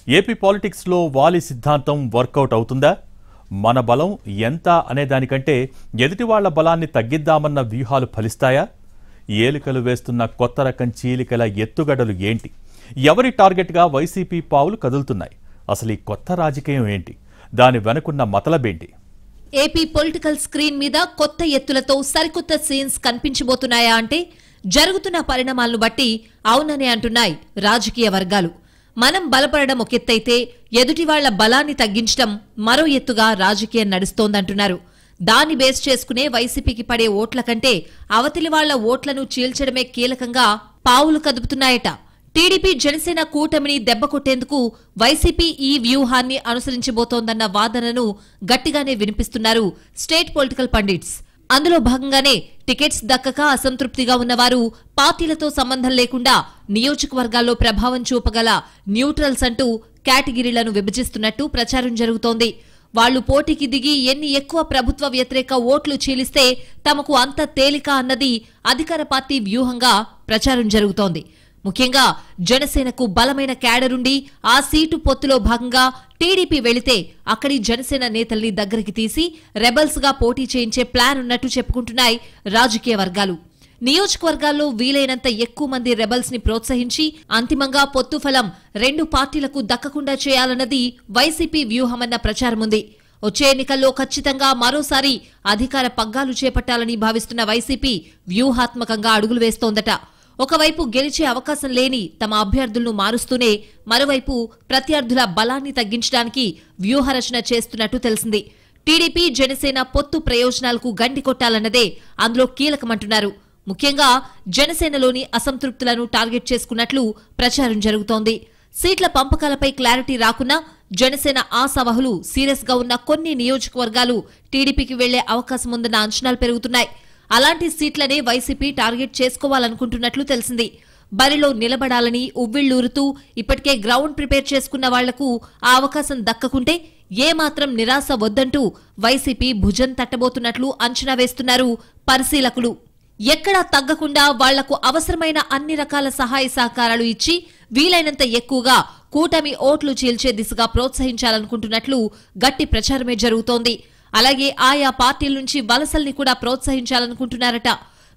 AP politics లో వాలి సిద్ధాంతం వర్కౌట్ అవుతుందా? మన బలం ఎంత అనే దానికంటే ఎదుటి వాళ్ల బలాన్ని తగ్గిద్దామన్న వ్యూహాలు ఫలిస్తాయా? ఏలికలు వేస్తున్న కొత్త రకం చీలికల ఎత్తుగడలు ఏంటి? ఎవరి టార్గెట్గా వైసీపీ పావులు కదులుతున్నాయి? అసలు ఈ కొత్త రాజకీయం ఏంటి? దాని వెనుకున్న మతలబేంటి? ఏపీ పొలిటికల్ స్క్రీన్ మీద కొత్త ఎత్తులతో సరికొత్త సీన్స్ కనిపించబోతున్నాయా అంటే జరుగుతున్న పరిణామాలను బట్టి అవుననే అంటున్నాయి రాజకీయ వర్గాలు. మనం బలపడడం ఒక ఎత్తైతే ఎదుటి వాళ్ల బలాన్ని తగ్గించడం మరో ఎత్తుగా రాజకీయం నడుస్తోందంటున్నారు. దాన్ని బేస్ చేసుకునే వైసీపీకి పడే ఓట్ల కంటే అవతలి వాళ్ల ఓట్లను చీల్చడమే కీలకంగా పావులు కదుపుతున్నాయట. టీడీపీ జనసేన కూటమిని దెబ్బకొట్టేందుకు వైసీపీ ఈ వ్యూహాన్ని అనుసరించబోతోందన్న వాదనను గట్టిగానే వినిపిస్తున్నారు స్టేట్ పొలిటికల్ పండిట్స్. అందులో భాగంగానే టికెట్స్ దక్కక అసంతృప్తిగా ఉన్నవారు పార్టీలతో సంబంధం లేకుండా నియోజకవర్గాల్లో ప్రభావం చూపగల న్యూట్రల్స్ అంటూ కేటగిరీలను విభజిస్తున్నట్టు ప్రచారం జరుగుతోంది. వాళ్లు పోటీకి దిగి ఎన్ని ఎక్కువ ప్రభుత్వ వ్యతిరేక ఓట్లు చీలిస్తే తమకు అంత తేలిక అన్నది అధికార పార్టీ వ్యూహంగా ప్రచారం జరుగుతోంది. ముఖ్యంగా జనసేనకు బలమైన క్యాడరుండి ఆ సీటు పొత్తులో భాగంగా టీడీపీ వెళితే అక్కడి జనసేన నేతల్ని దగ్గరికి తీసి రెబల్స్ గా పోటీ చేయించే ప్లాన్ ఉన్నట్టు చెప్పుకుంటున్నాయి రాజకీయ వర్గాలు. నియోజకవర్గాల్లో వీలైనంత ఎక్కువ మంది రెబల్స్ ని ప్రోత్సహించి అంతిమంగా పొత్తు ఫలం రెండు పార్టీలకు దక్కకుండా చేయాలన్నది వైసీపీ వ్యూహమన్న ప్రచారముంది. వచ్చే ఎన్నికల్లో ఖచ్చితంగా మరోసారి అధికార పగ్గాలు చేపట్టాలని భావిస్తున్న వైసీపీ వ్యూహాత్మకంగా అడుగులు వేస్తోందట. ఒకవైపు గెలిచే అవకాశం లేని తమ అభ్యర్థులను మారుస్తూనే మరోవైపు ప్రత్యర్థుల బలాన్ని తగ్గించడానికి వ్యూహరచన చేస్తున్నట్టు తెలిసింది. టీడీపీ జనసేన పొత్తు ప్రయోజనాలకు గండి కొట్టాలన్నదే అందులో కీలకమంటున్నారు. ముఖ్యంగా జనసేనలోని అసంతృప్తులను టార్గెట్ చేసుకున్నట్లు ప్రచారం జరుగుతోంది. సీట్ల పంపకాలపై క్లారిటీ రాకున్నా జనసేన ఆశావహులు సీరియస్ గా ఉన్న కొన్ని నియోజకవర్గాలు టీడీపీకి వెళ్లే అవకాశం ఉందన్న అంచనాలు పెరుగుతున్నాయి. అలాంటి సీట్లనే వైసీపీ టార్గెట్ చేసుకోవాలనుకుంటున్నట్లు తెలిసింది. బరిలో నిలబడాలని ఉవ్విళ్లూరుతూ ఇప్పటికే గ్రౌండ్ ప్రిపేర్ చేసుకున్న వాళ్లకు ఆ అవకాశం దక్కకుంటే ఏమాత్రం నిరాశ వద్దంటూ వైసీపీ భుజం తట్టబోతున్నట్లు అంచనా వేస్తున్నారు పరిశీలకులు. ఎక్కడా తగ్గకుండా వాళ్లకు అవసరమైన అన్ని రకాల సహాయ సహకారాలు ఇచ్చి వీలైనంత ఎక్కువగా కూటమి ఓట్లు చీల్చే దిశగా ప్రోత్సహించాలనుకుంటున్నట్లు గట్టి ప్రచారమే జరుగుతోంది. అలాగే ఆయా పార్టీల నుంచి వలసల్ని కూడా ప్రోత్సహించాలనుకుంటున్నారట.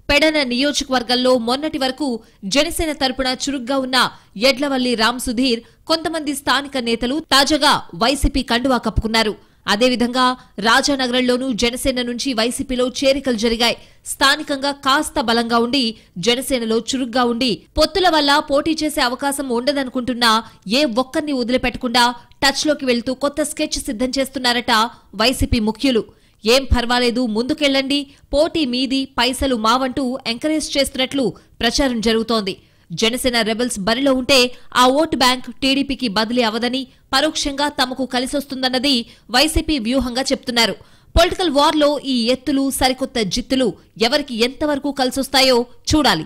పెడన నియోజకవర్గంలో మొన్నటి వరకు జనసేన తరపున చురుగ్గా ఉన్న యడ్లవల్లి రామ్ సుధీర్, కొంతమంది స్థానిక నేతలు తాజాగా వైసీపీ కండువా కప్పుకున్నారు. అదేవిధంగా రాజానగరంలోనూ జనసేన నుంచి వైసీపీలో చేరికలు జరిగాయి. స్థానికంగా కాస్త బలంగా ఉండి జనసేనలో చురుగ్గా ఉండి పొత్తుల వల్ల పోటీ చేసే అవకాశం ఉండదనుకుంటున్నా ఏ ఒక్కరిని వదిలిపెట్టకుండా టచ్లోకి వెళ్తూ కొత్త స్కెచ్ సిద్ధం చేస్తున్నారట వైసీపీ ముఖ్యులు. ఏం పర్వాలేదు, ముందుకెళ్లండి, పోటీ మీది, పైసలు మావంటూ ఎంకరేజ్ చేస్తున్నట్లు ప్రచారం జరుగుతోంది. జనసేన రెబల్స్ బరిలో ఉంటే ఆ ఓటు బ్యాంక్ టీడీపీకి బదిలీ అవదని, పరోక్షంగా తమకు కలిసొస్తుందన్నది వైసీపీ వ్యూహంగా చెప్తున్నారు. పొలిటికల్ వార్లో ఈ ఎత్తులు, సరికొత్త జిత్తులు ఎవరికి ఎంతవరకు కలిసొస్తాయో చూడాలి.